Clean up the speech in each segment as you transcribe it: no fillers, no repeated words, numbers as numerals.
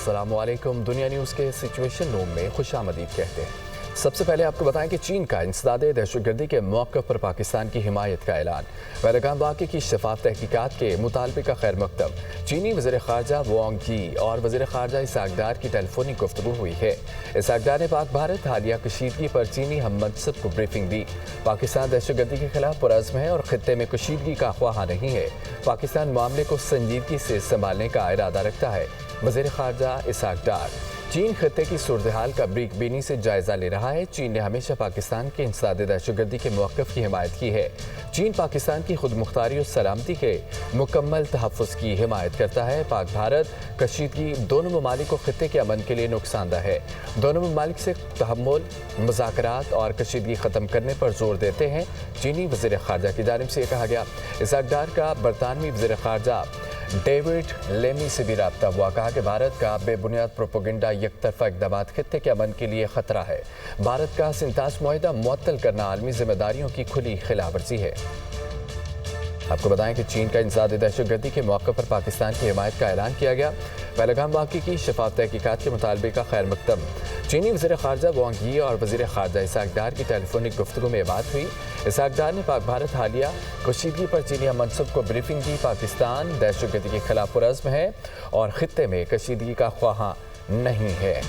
अस्सलाम वालेकुम। दुनिया न्यूज़ के सिचुएशन रूम में खुशामदीद कहते हैं। सबसे पहले आपको बताएं कि चीन का इंसदादे दहशतगर्दी के मौक़िफ़ पर पाकिस्तान की हिमायत का ऐलान। पहलगाम वाक़े की शफाफ तहकीकात के मुतालबे का खैर मकदम। चीनी वज़ीर ख़ारजा वांग यी और वज़ीर ख़ारजा इसहाक डार की टेलीफोनिक गुफ्तगू हुई है। इसहाक डार ने पाक भारत हालिया कशीदगी पर चीनी हम मनसब को ब्रीफिंग दी। पाकिस्तान दहशतगर्दी के खिलाफ पुरअज़्म है और खित्ते में कशीदगी का ख्वाहां नहीं है। पाकिस्तान मामले को संजीदगी से संभालने का इरादा रखता है। वज़ीर ख़ारजा इसहाक डार। चीन खत्ते की सूरत हाल का बारीकबीनी से जायज़ा ले रहा है। चीन ने हमेशा पाकिस्तान के इंसदादे दहशतगर्दी के मौक़िफ़ की हिमायत की है। चीन पाकिस्तान की खुद मुख्तारी और सलामती के मुकम्मल तहफ़्फ़ुज़ की हिमायत करता है। पाक भारत कशीदगी दोनों ममालिक को खत्ते के अमन के लिए नुकसानदा है। दोनों ममालिक से तहम्मुल, मुज़ाकरात और कशीदगी ख़त्म करने पर जोर देते हैं। चीनी वज़ीर ख़ारजा की जानिब से कहा गया। इसहाक डार का बरतानवी वज़ीर ख़ारजा डेविड लेमी से भी रब्ता हुआ। कहा कि भारत का बेबुनियाद प्रोपोगंडा यकतरफा इक़दामात खित्ते के अमन के लिए ख़तरा है। भारत का सिंतास मुआहिदा मुअत्तल करना आलमी जिम्मेदारियों की खुली खिलाफवर्जी है। आपको बताएं कि चीन का इंसदादे दहशतगर्दी के मौके पर पाकिस्तान की हिमायत का ऐलान किया गया। पहलगाम वाक़े की शफाफ तहकीकात के मुतालबे का खैर मकदम। चीनी वज़ीर ख़ारजा वांग यी और वज़ीर ख़ारजा इसहाक डार की टेलीफोनिक गुफ्तगू में बात हुई। इसहाक डार ने पाक भारत हालिया कशीदगी पर चीनी मनसब को ब्रीफिंग दी। पाकिस्तान दहशतगर्दी के खिलाफ पुरअज़्म है और खित्ते में कशीदगी का ख्वाहां नहीं है।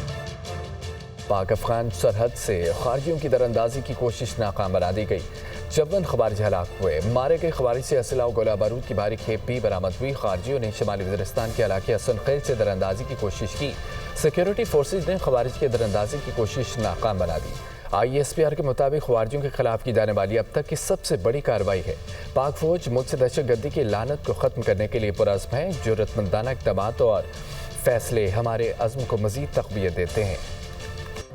पाक अफगान सरहद से खारजियों की दरअंदाजी की कोशिश नाकाम बना दी गई। 54 खवारिज हलाक हुए। मारे गए खवारिज से असला और गोला बारूद की भारी खेप भी बरामद हुई। खारजियों ने शमाली वज़ीरिस्तान के इलाके हसन खैल से दरअंदाजी की कोशिश की। सिक्योरिटी फोर्सेज ने खवारिज की दरअंदाजी की कोशिश नाकाम बना दी। ISPR के मुताबिक खवारिजियों के खिलाफ की जाने वाली अब तक की सबसे बड़ी कार्रवाई है। पाक फौज मुल्क से दहशतगर्दी की लानत को ख़त्म करने के लिए पुरअज़्म है। जुर्रतमंदाना इक़दामात और फैसले हमारे अज़्म को मज़ीद तक़वियत देते हैं।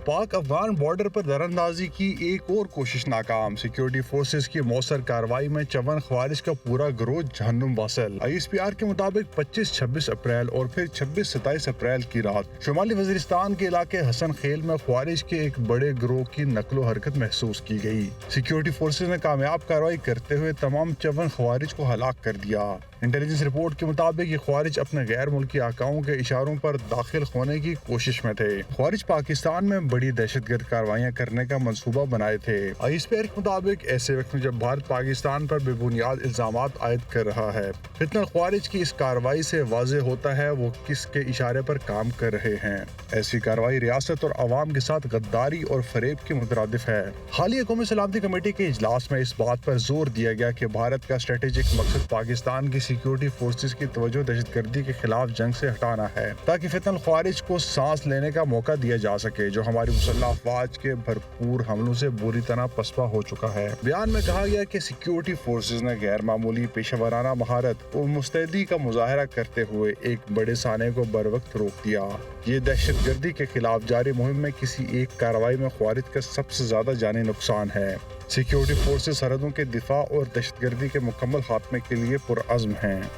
पाक अफगान बॉर्डर पर दरअंदाजी की एक और कोशिश नाकाम। सिक्योरिटी फोर्सेस की मौसर कार्रवाई में 54 खवारिज का पूरा गिरोह जहन्नुम वासल। ISPR के मुताबिक 25-26 अप्रैल और फिर 26-27 अप्रैल की रात शुमाली वज़ीरिस्तान के इलाके हसन खेल में खवारिज के एक बड़े गिरोह की नकलो हरकत महसूस की गई। सिक्योरिटी फोर्सेस ने कामयाब कार्रवाई करते हुए तमाम 54 खवारिज को हलाक कर दिया। इंटेलिजेंस रिपोर्ट के मुताबिक ये खवारिज अपने गैर मुल्की आकाओं के इशारों पर दाखिल होने की कोशिश में थे। खवारिज पाकिस्तान में बड़ी दहशतगर्द कार्रवाइयां करने का मंसूबा बनाए थे। ISPR के मुताबिक ऐसे वक्त में जब भारत पाकिस्तान पर बेबुनियाद इल्जामात आयद कर रहा है, फितना खवारिज की इस कार्रवाई से वाज़े होता है वो किसके इशारे पर काम कर रहे हैं। ऐसी कार्रवाई रियासत और अवाम के साथ गद्दारी और फरेब के मुतरादिफ है। हालिया कौमी सलामती कमेटी के इजलास में इस बात पर जोर दिया गया कि भारत का स्ट्रेटेजिक मकसद पाकिस्तान की सिक्योरिटी फोर्सेस की तवज्जो दहशतगर्दी के खिलाफ जंग से हटाना है, ताकि फितनल ख्वारिज को सांस लेने का मौका दिया जा सके, जो हमारी मुसल्लह अफवाज के भरपूर हमलों से बुरी तरह पसपा हो चुका है। बयान में कहा गया कि सिक्योरिटी फोर्सेस ने गैर मामूली पेशेवराना महारत और मुस्तैदी का मुजाहरा करते हुए एक बड़े साने को बर वक्त रोक दिया। ये दहशतगर्दी के खिलाफ जारी मुहिम में किसी एक कार्रवाई में ख्वारिज का सबसे ज्यादा जानी नुकसान है। सिक्योरिटी फोर्सेस सरहदों के दिफा और दहशतगर्दी के मुकम्मल खात्मे के लिए पुरअज़्म हैं।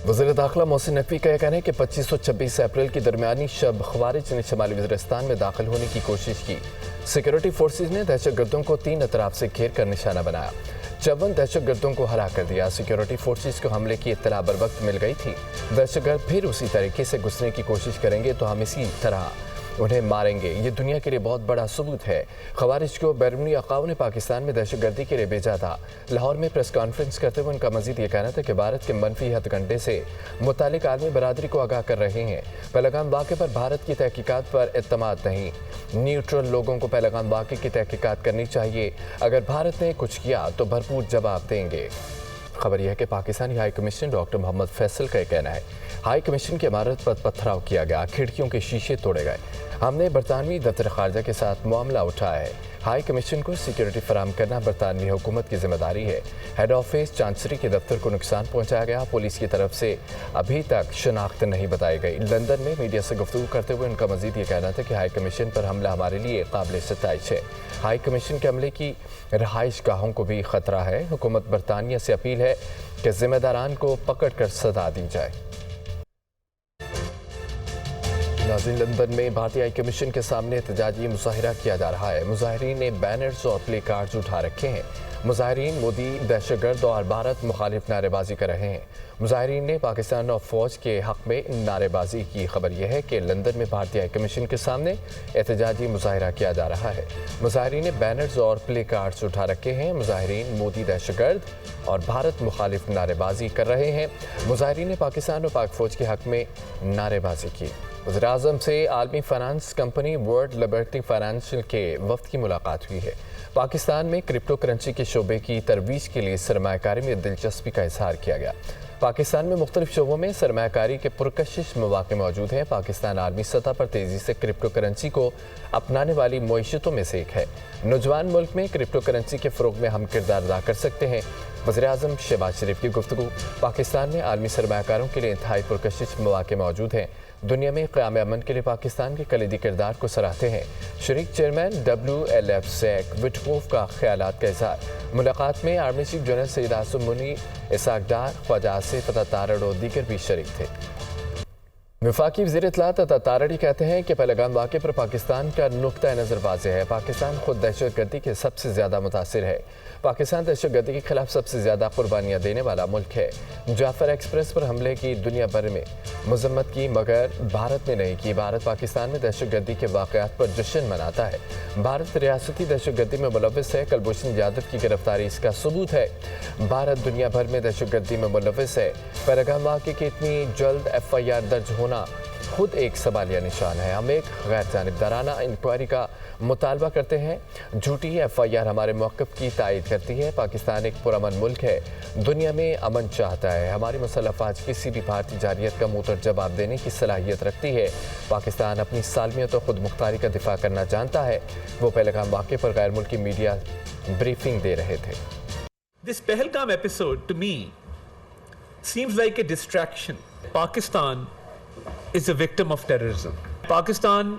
वज़ीर दाखिला मोहसिन नकवी का कहना है कि 25 और 26 अप्रैल की दरमियानी शब खवारिज ने शमाली वज़ीरिस्तान में दाखिल होने की कोशिश की। सिक्योरिटी फोर्सेज ने दहशतगर्दों को 3 अतराफ से घेर कर निशाना बनाया। 54 दहशतगर्दों को हलाक कर दिया। सिक्योरिटी फोर्सेज को हमले की इत्तला बर वक्त मिल गई थी। दहशतगर्द फिर उसी तरीके से घुसने की कोशिश करेंगे तो हम इसी तरह उन्हें मारेंगे। ये दुनिया के लिए बहुत बड़ा सबूत है। खवारिज को बैरूनी अकाओं ने पाकिस्तान में दहशतगर्दी के लिए भेजा था। लाहौर में प्रेस कॉन्फ्रेंस करते हुए उनका मजीद ये कहना था कि भारत के मनफी हथकंडे से मुतालिक आलमी बरादरी को आगाह कर रहे हैं। पहलगाम वाक़े पर भारत की तहकीकात पर एतमाद नहीं। न्यूट्रल लोगों को पहलगाम वाक़े की तहकीकात करनी चाहिए। अगर भारत ने कुछ किया तो भरपूर जवाब देंगे। खबर यह है कि Pakistani high commissioner doctor Mohammad Faisal का कहना है, हाई कमीशन की इमारत पर पथराव किया गया, खिड़कियों के शीशे तोड़े गए। हमने बरतानवी दफ्तर खारजा के साथ मामला उठाया है। हाई कमीशन को सिक्योरिटी फराहम करना बरतानवी हुकूमत की जिम्मेदारी है। हेड ऑफिस चांसरी के दफ्तर को नुकसान पहुंचाया गया। पुलिस की तरफ से अभी तक शनाख्त नहीं बताई गई। लंदन में मीडिया से गुफ्तगू करते हुए उनका मजीद ये कहना था कि हाई कमीशन पर हमला हमारे लिए काबिल सताइश है। हाई कमीशन के हमले की रहाइश गाहों को भी खतरा है। हुकूमत बरतानिया से अपील है कि जिम्मेदारान को पकड़ कर सजा दी जाए। नाज़रीन, लंदन में भारतीय हाई कमीशन के सामने एहतजाजी मुजाहिरा किया जा रहा है। मुजाहिरीन ने बैनर्स और प्ले कार्ड्स उठा रखे हैं। مظاہرین مودی دہشت گرد اور بھارت مخالف نعرے بازی کر رہے ہیں۔ مظاہرین نے پاکستان اور فوج کے حق میں نعرے بازی کی۔ خبر یہ ہے کہ لندن میں بھارتی ہائی کمیشن کے سامنے احتجاجی مظاہرہ کیا جا رہا ہے۔ مظاہرین نے بینرز اور پلے کارڈز اٹھا رکھے ہیں۔ مظاہرین مودی دہشت گرد اور بھارت مخالف نعرے بازی کر رہے ہیں۔ مظاہرین نے پاکستان اور پاک فوج کے حق میں نعرے بازی کی۔ وزیر اعظم سے عالمی finance company world Liberty financial کے وفد کی ملاقات ہوئی ہے۔ پاکستان میں کرپٹو کرنسی کے شعبے کی ترویج کے لیے سرمایہ کاری میں دلچسپی کا اظہار کیا گیا۔ پاکستان میں مختلف شعبوں میں سرمایہ کاری کے پرکشش مواقع موجود ہیں۔ پاکستان عالمی سطح پر تیزی سے کرپٹو کرنسی کو اپنانے والی معیشتوں میں سے ایک ہے۔ نوجوان ملک میں کرپٹو کرنسی کے فروغ میں ہم کردار ادا کر سکتے ہیں۔ وزیر اعظم شہباز شریف کی گفتگو۔ پاکستان میں عالمی سرمایہ کاروں کے لیے انتہائی پرکشش مواقع موجود ہیں۔ دنیا میں قیام امن کے لیے پاکستان کے کلیدی کردار کو سراہتے ہیں۔ شریک چیئرمین WLF زیک وٹکوف کا خیالات کا اظہار۔ ملاقات میں army chief general Syed Asim منی، اسحاق ڈار، خواجہ آصف عطا تارڑ اور دیگر بھی شریک تھے۔ وفاقی وزیر اطلاعات عطا تارڑی کہتے ہیں کہ پہلگام واقعے پر پاکستان کا نقطہ نظر واضح ہے۔ پاکستان خود دہشت گردی کے سب سے زیادہ متاثر ہے۔ پاکستان دہشت گردی کے خلاف سب سے زیادہ قربانیاں دینے والا ملک ہے۔ جعفر ایکسپریس پر حملے کی دنیا بھر میں مذمت کی مگر بھارت نے نہیں کی۔ بھارت پاکستان میں دہشت گردی کے واقعات پر جشن مناتا ہے۔ بھارت ریاستی دہشت گردی میں ملوث ہے۔ کلبھوشن یادو کی گرفتاری اس کا ثبوت ہے۔ بھارت دنیا بھر میں دہشت گردی میں ملوث ہے۔ پہلگام واقعے کی اتنی جلد FIR درج ہونا خود ایک سوالیہ نشان ہے۔ ہم ایک غیر جانبدارانہ انکوائری کا مطالبہ کرتے ہیں۔ جھوٹی FIR ہمارے موقف کی تائید کرتی ہے۔ پاکستان ایک پرامن ملک ہے، دنیا میں امن چاہتا ہے۔ ہماری مسلح افواج کسی بھی بھارتی جارحیت کا منہ پر جواب دینے کی صلاحیت رکھتی ہے۔ پاکستان اپنی سالمیت اور خود مختاری کا دفاع کرنا جانتا ہے۔ وہ پہلگام واقعے پر غیر ملکی میڈیا بریفنگ دے رہے تھے۔ This Pahalgam episode to me seems like a distraction. Pakistan is a victim of terrorism. Pakistan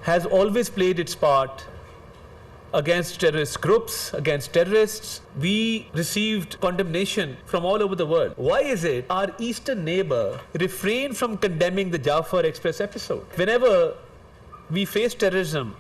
has always played its part against terrorist groups, against terrorists. We received condemnation from all over the world. Why is it our eastern neighbor refrained from condemning the Jafar Express episode? Whenever we face terrorism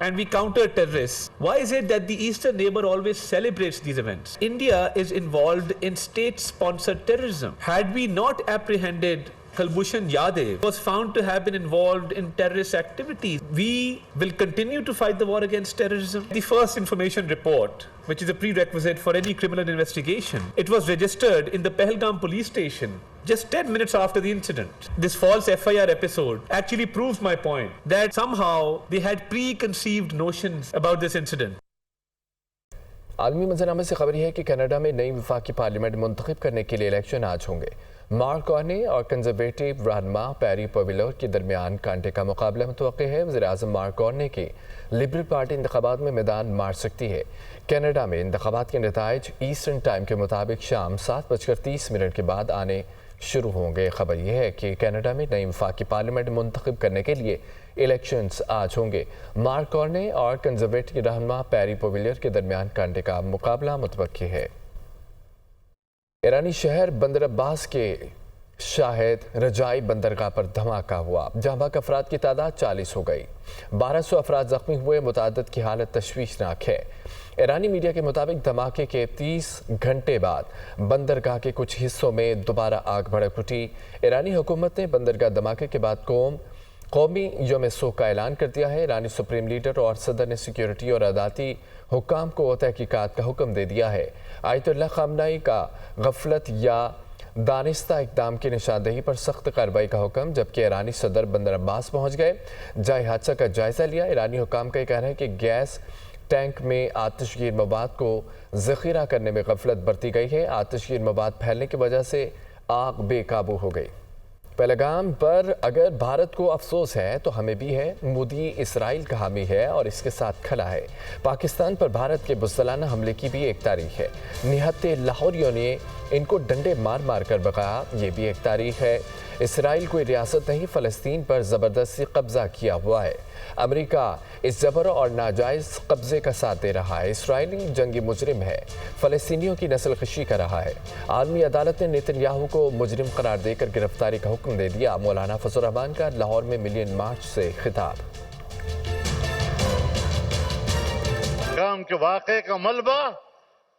and we counter terrorists, why is it that the eastern neighbor always celebrates these events? India is involved in state-sponsored terrorism. Had we not apprehended Kulbhushan Yadav, was found to have been involved in terrorist activities, we will continue to fight the war against terrorism. The first information report, which is a prerequisite for any criminal investigation, it was registered in the Pahalgam police station just 10 minutes after the incident. This false FIR episode actually proves my point that somehow they had preconceived notions about this incident. عالمی منظرنامے سے خبر یہ ہے کہ Canada میں نئی وفاقی parliament منتخب کرنے کے لیے الیکشن آج ہوں گے۔ مارک کارنی اور کنزرویٹو رہنما پیری پویلور کے درمیان کانٹے کا مقابلہ متوقع ہے۔ وزیر اعظم مارک کارنی کی لبرل پارٹی انتخابات میں میدان مار سکتی ہے۔ کینیڈا میں انتخابات کے نتائج ایسٹرن ٹائم کے مطابق شام 7:30 کے بعد آنے شروع ہوں گے۔ خبر یہ ہے کہ کینیڈا میں نئی وفاقی پارلیمنٹ منتخب کرنے کے لیے الیکشنز آج ہوں گے۔ مارک کارنی اور کنزرویٹو رہنما پیری پویلور کے درمیان کانٹے کا مقابلہ متوقع ہے۔ ایرانی شہر بندر عباس کے شاہد رجائی بندرگاہ پر دھماکہ ہوا، جہاں باق افراد کی تعداد 40 ہو گئی۔ 1200 افراد زخمی ہوئے، متعدد کی حالت تشویشناک ہے۔ ایرانی میڈیا کے مطابق دھماکے کے 30 گھنٹے بعد بندرگاہ کے کچھ حصوں میں دوبارہ آگ بھڑک اٹھی۔ ایرانی حکومت نے بندرگاہ دھماکے کے بعد قومی یوم سوگ کا اعلان کر دیا ہے۔ ایرانی سپریم لیڈر اور صدر نے سیکیورٹی اور عدالتی حکام کو تحقیقات کا حکم دے دیا ہے۔ آیت اللہ خامنائی کا غفلت یا دانستہ اقدام کی نشاندہی پر سخت کارروائی کا حکم، جبکہ ایرانی صدر بندر عباس پہنچ گئے، جائے حادثہ کا جائزہ لیا۔ ایرانی حکام کا یہ کہنا ہے کہ گیس ٹینک میں آتش گیر مواد کو ذخیرہ کرنے میں غفلت برتی گئی ہے۔ آتش گیر مواد پھیلنے کی وجہ سے آگ بے قابو ہو گئی۔ پہلگام پر اگر بھارت کو افسوس ہے تو ہمیں بھی ہے۔ مودی اسرائیل کا حامی ہے اور اس کے ساتھ کھڑا ہے۔ پاکستان پر بھارت کے بزدلانہ حملے کی بھی ایک تاریخ ہے۔ نہتے لاہوریوں نے ان کو ڈنڈے مار مار کر بھگایا، یہ بھی ایک تاریخ ہے۔ اسرائیل کوئی ریاست نہیں، فلسطین پر زبردستی قبضہ کیا ہوا ہے۔ امریکہ اس جبر اور ناجائز قبضے کا ساتھ دے رہا ہے۔ اسرائیلی جنگی مجرم ہے، فلسطینیوں کی نسل کشی کر رہا ہے۔ عالمی عدالت نے نیتن یاہو کو مجرم قرار دے کر گرفتاری کا حکم دے دیا۔ مولانا فضل الرحمان کا لاہور میں ملین مارچ سے خطاب۔ پہلگام کے واقعے کا ملبہ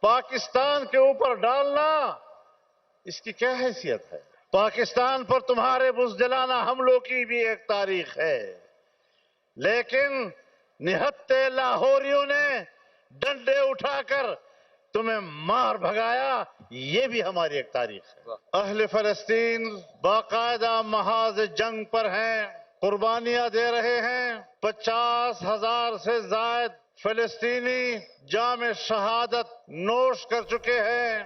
پاکستان کے اوپر ڈالنا، اس کی کیا حیثیت ہے؟ پاکستان پر تمہارے بزدلانہ حملوں کی بھی ایک تاریخ ہے، لیکن نہتے لاہوریوں نے ڈنڈے اٹھا کر تمہیں مار بھگایا، یہ بھی ہماری ایک تاریخ ہے۔ اہل فلسطین باقاعدہ محاذ جنگ پر ہیں، قربانیاں دے رہے ہیں۔ 50,000 سے زائد فلسطینی جام شہادت نوش کر چکے ہیں۔